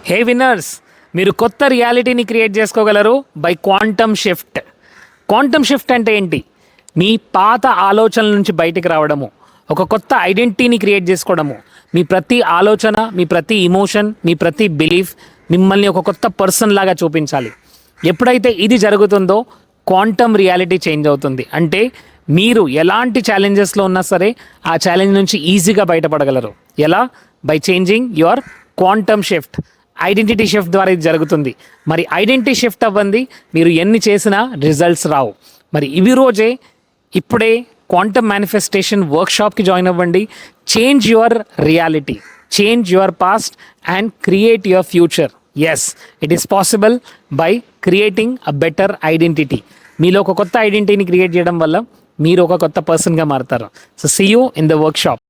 హే winners, మీరు కొత్త రియాలిటీని create చేసుకోగలరు by quantum shift. Quantum shift అంటే ఏంటి? మీ పాత ఆలోచనల నుంచి బయటికి రావడము, ఒక కొత్త ఐడెంటిటీని క్రియేట్ చేసుకోవడము. మీ ప్రతి ఆలోచన, మీ ప్రతి ఇమోషన్, మీ ప్రతి బిలీఫ్ మిమ్మల్ని ఒక కొత్త పర్సన్ లాగా చూపించాలి. ఎప్పుడైతే ఇది జరుగుతుందో క్వాంటమ్ రియాలిటీ చేంజ్ అవుతుంది. అంటే మీరు ఎలాంటి ఛాలెంజెస్లో ఉన్నా సరే ఆ ఛాలెంజ్ నుంచి ఈజీగా బయటపడగలరు. ఎలా? By changing your quantum shift. Identity shift ద్వారా ఇది జరుగుతుంది. మరి ఐడెంటిటీ షిఫ్ట్ అవ్వండి, మీరు ఎన్ని చేసినా రిజల్ట్స్ రావు. మరి ఇవి రోజే ఇప్పుడే క్వాంటమ్ మేనిఫెస్టేషన్ వర్క్షాప్కి జాయిన్ అవ్వండి. Change your reality, change your past and create your future. Yes, it is possible by creating a better identity. మీలో ఒక కొత్త ఐడెంటిటీని క్రియేట్ చేయడం వల్ల మీరు ఒక కొత్త పర్సన్గా మారుతారు. So see you in the workshop.